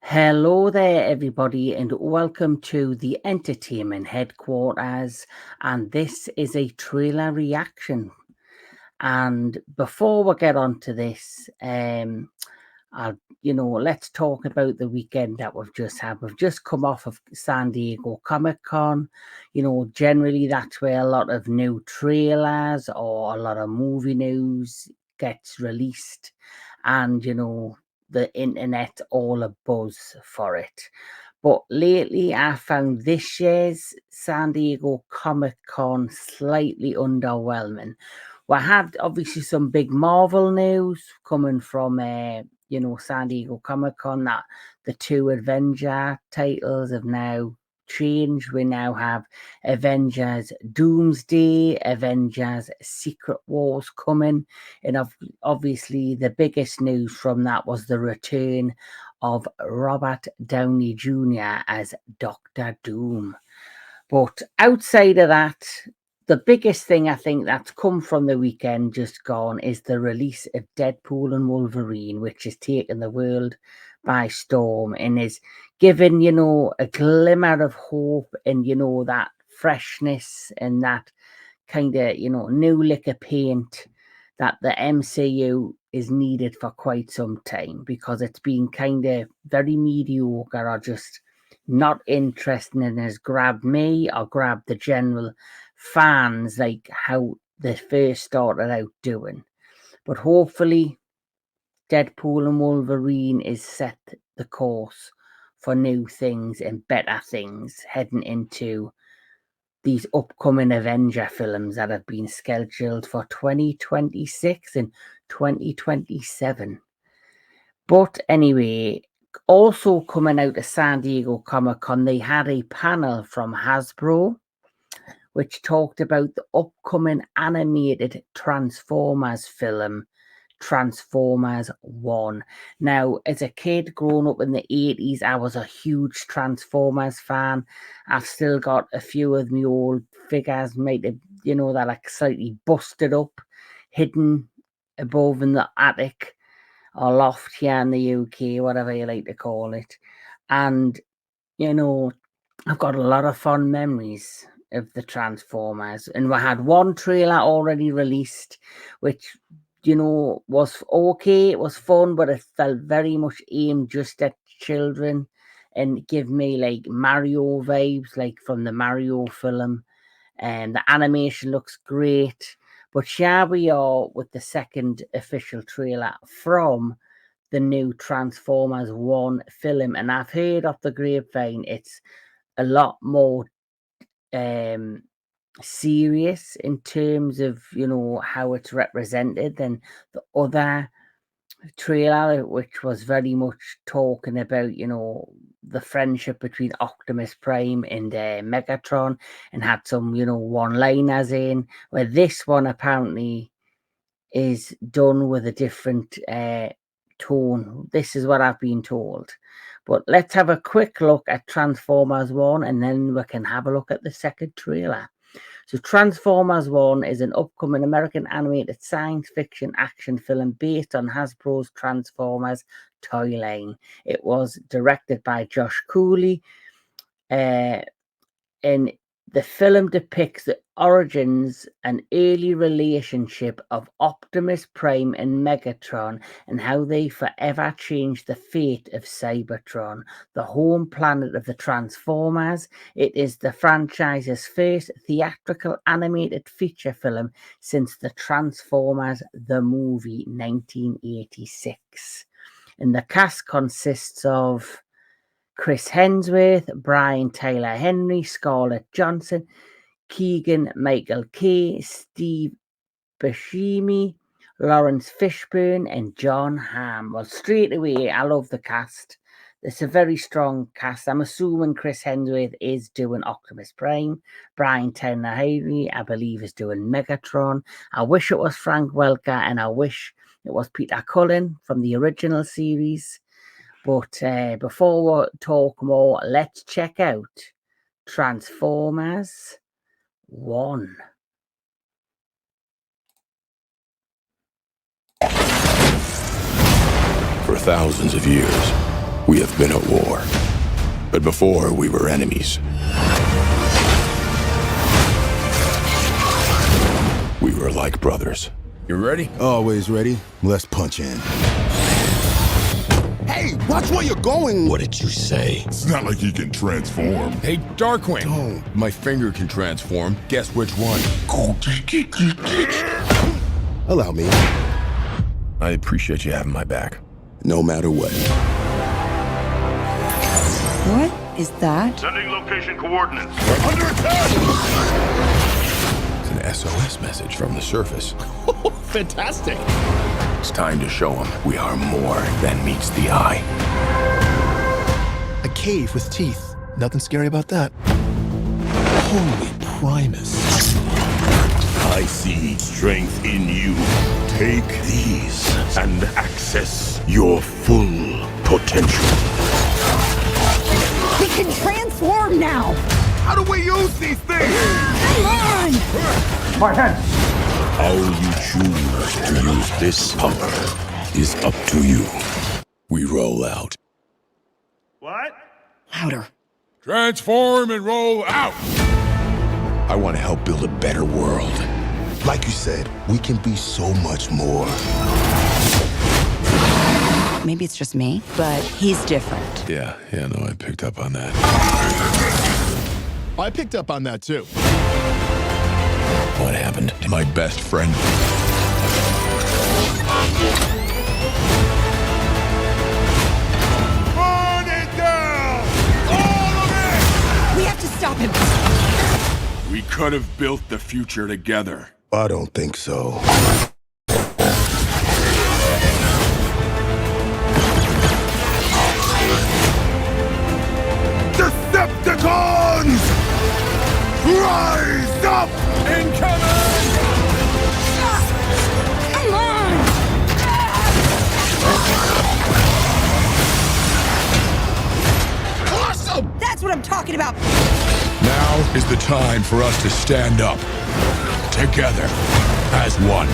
Hello there, everybody, and welcome to the entertainment headquarters. And this is a trailer reaction. And before we get on to this, let's talk about the weekend that we've just had. We've just come off of San Diego Comic Con. Generally that's where a lot of new trailers or a lot of movie news gets released, and the internet all a buzz for it. But lately, I found this year's San Diego Comic Con slightly underwhelming. We had obviously some big Marvel news coming from, San Diego Comic Con, that the two Avenger titles have now changed. We now have Avengers Doomsday, Avengers Secret Wars coming. And obviously, the biggest news from that was the return of Robert Downey Jr. as Doctor Doom. But outside of that, the biggest thing I think that's come from the weekend just gone is the release of Deadpool and Wolverine, which has taken the world by storm and is giving, a glimmer of hope and, that freshness and that kind of, new lick of paint that the MCU is needed for quite some time, because it's been kind of very mediocre or just not interesting, and has grabbed me or grabbed the general fans like how they first started out doing. But hopefully, Deadpool and Wolverine is set the course for new things and better things heading into these upcoming Avenger films that have been scheduled for 2026 and 2027. But anyway, also coming out of San Diego Comic Con, they had a panel from Hasbro which talked about the upcoming animated Transformers film, Transformers 1. Now, as a kid growing up in the 80s, I was a huge Transformers fan. I've still got a few of my old figures, that are slightly busted up, hidden above in the attic or loft here in the UK, whatever you like to call it. And, I've got a lot of fond memories of the Transformers. And we had one trailer already released, which, was okay. It was fun, but it felt very much aimed just at children and give me like Mario vibes, like from the Mario film. And the animation looks great. But here we are with the second official trailer from the new Transformers 1 film. And I've heard off the grapevine it's a lot more serious in terms of, how it's represented than the other trailer, which was very much talking about, the friendship between Optimus Prime and Megatron, and had some, one-liners in, where this one apparently is done with a different tone. This is what I've been told. But let's have a quick look at Transformers 1, and then we can have a look at the second trailer. So Transformers 1 is an upcoming American animated science fiction action film based on Hasbro's Transformers toy line. It was directed by Josh Cooley, and the film depicts the origins and early relationship of Optimus Prime and Megatron, and how they forever changed the fate of Cybertron, the home planet of the Transformers. It is the franchise's first theatrical animated feature film since the Transformers the movie 1986. And the cast consists of Chris Hemsworth, Brian Tyler Henry, Scarlett Johnson, Keegan Michael Kay, Steve Buscemi, Laurence Fishburne, and John Hamm. Well, straight away, I love the cast. It's a very strong cast. I'm assuming Chris Hemsworth is doing Optimus Prime. Brian Tyler Henry, I believe, is doing Megatron. I wish it was Frank Welker, and I wish it was Peter Cullen from the original series. But before we talk more, let's check out Transformers 1. For thousands of years, We have been at war, but before we were enemies. We were like brothers. You ready? Always ready. Let's punch in. Hey, watch where you're going! What did you say? It's not like he can transform. Hey, Darkwing! Don't. My finger can transform. Guess which one? Allow me. I appreciate you having my back. No matter what. What is that? Sending location coordinates. We're under attack! It's an SOS message from the surface. Fantastic! It's time to show them we are more than meets the eye. A cave with teeth. Nothing scary about that. Holy Primus. I see strength in you. Take these and access your full potential. We can transform now! How do we use these things? Come on! My hands! How you choose to use this power is up to you. We roll out. What? Louder. Transform and roll out! I want to help build a better world. Like you said, we can be so much more. Maybe it's just me, but he's different. Yeah, no, I picked up on that. I picked up on that too. What happened to my best friend? Burn it down! All of it! We have to stop him! We could have built the future together. I don't think so. Decepticons! Rise up! Incoming! Come on! Awesome! That's what I'm talking about! Now is the time for us to stand up. Together. As one.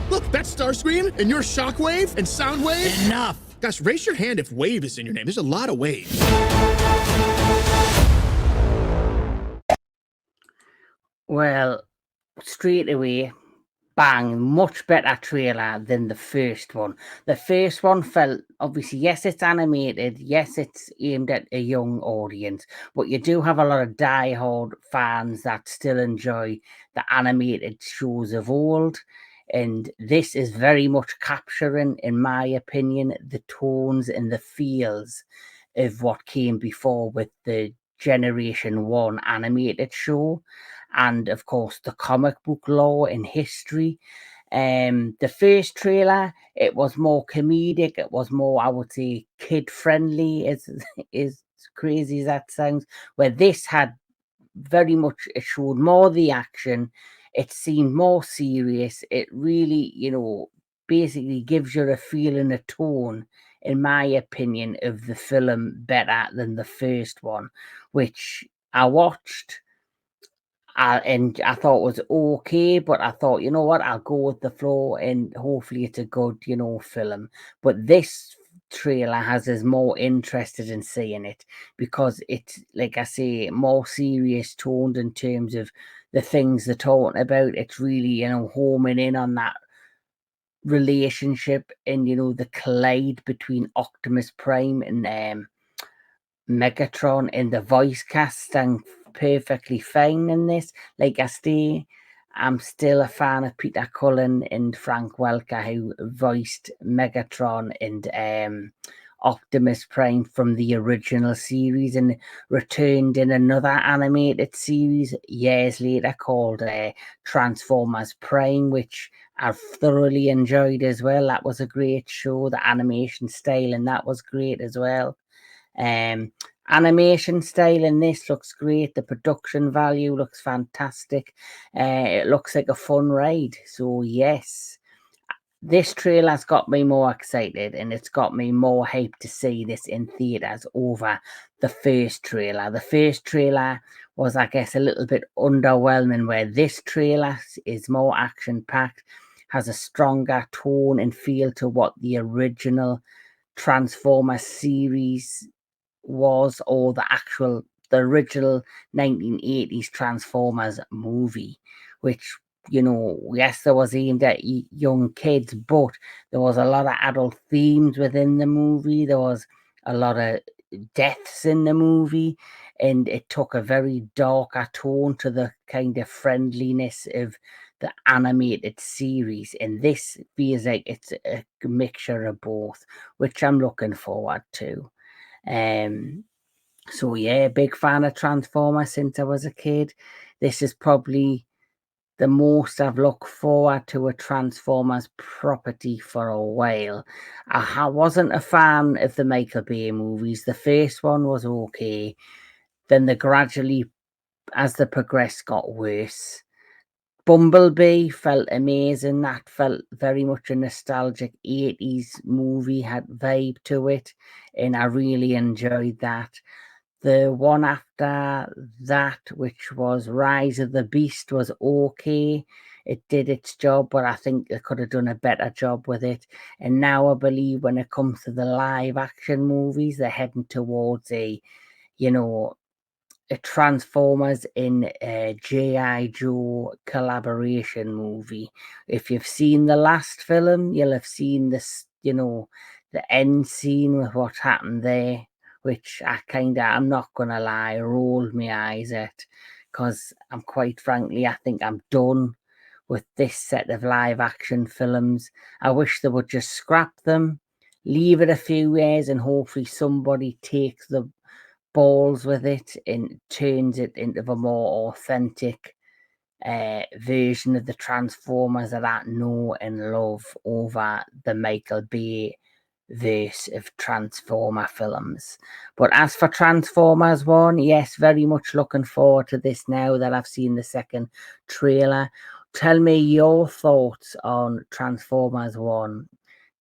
Look, that's Starscream, and you're Shockwave and Soundwave. Enough. Gosh, raise your hand if Wave is in your name. There's a lot of waves. Well, straight away, bang, much better trailer than the first one. The first one felt, obviously, yes, it's animated, yes, it's aimed at a young audience, but you do have a lot of die-hard fans that still enjoy the animated shows of old. And this is very much capturing, in my opinion, the tones and the feels of what came before with the Generation 1 animated show. And, of course, the comic book lore and history. The first trailer, it was more comedic. It was more, I would say, kid-friendly, as crazy as that sounds. Where this had very much, it showed more the action. It seemed more serious. It really, basically gives you a feel and a tone, in my opinion, of the film better than the first one, which I watched and I thought was okay, but I thought, you know what, I'll go with the flow and hopefully it's a good, film. But this trailer has us more interested in seeing it because it's, like I say, more serious toned in terms of the things they're talking about. It's really, homing in on that relationship and, the collide between Optimus Prime and Megatron, and the voice cast stand perfectly fine in this. Like I say, I'm still a fan of Peter Cullen and Frank Welker, who voiced Megatron and Optimus Prime from the original series, and returned in another animated series years later called Transformers Prime, which I've thoroughly enjoyed as well. That was a great show. The animation style and that was great as well. Animation style in this looks great. The production value looks fantastic. It looks like a fun ride. So yes, this trailer's got me more excited and it's got me more hyped to see this in theaters over the first trailer. The first trailer was, I guess, a little bit underwhelming, where this trailer is more action packed, has a stronger tone and feel to what the original Transformers series was, or the original 1980s Transformers movie, which, you know, yes, there was aimed at young kids, but there was a lot of adult themes within the movie. There was a lot of deaths in the movie, and it took a very darker tone to the kind of friendliness of the animated series. And this feels like it's a mixture of both, which I'm looking forward to. So yeah, big fan of Transformers since I was a kid. This is probably the most I've looked forward to a Transformers property for a while. I wasn't a fan of the Michael Bay movies. The first one was okay. Then they gradually, as they progressed, got worse. Bumblebee felt amazing. That felt very much a nostalgic 80s movie, had vibe to it, and I really enjoyed that. The one after that, which was Rise of the Beast, was okay. It did its job, but I think they could have done a better job with it. And now I believe when it comes to the live action movies, they're heading towards a Transformers in a G.I. Joe collaboration movie. If you've seen the last film, you'll have seen this, the end scene with what happened there, which I'm not going to lie, rolled my eyes at, because I'm quite frankly, I think I'm done with this set of live action films. I wish they would just scrap them, leave it a few years, and hopefully somebody takes the balls with it and turns it into a more authentic version of the Transformers that I know and love over the Michael Bay verse of Transformer films. But as for Transformers 1, yes, very much looking forward to this now that I've seen the second trailer. Tell me your thoughts on Transformers 1.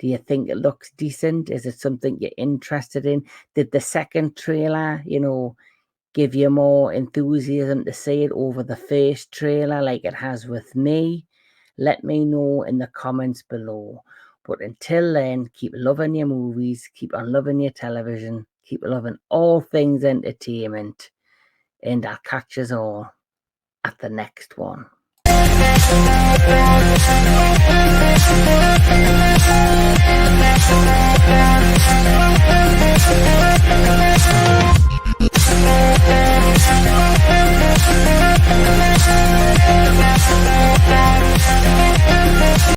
Do you think it looks decent? Is it something you're interested in? Did the second trailer, give you more enthusiasm to see it over the first trailer like it has with me? Let me know in the comments below. But until then, keep loving your movies, keep on loving your television, keep loving all things entertainment, and I'll catch us all at the next one.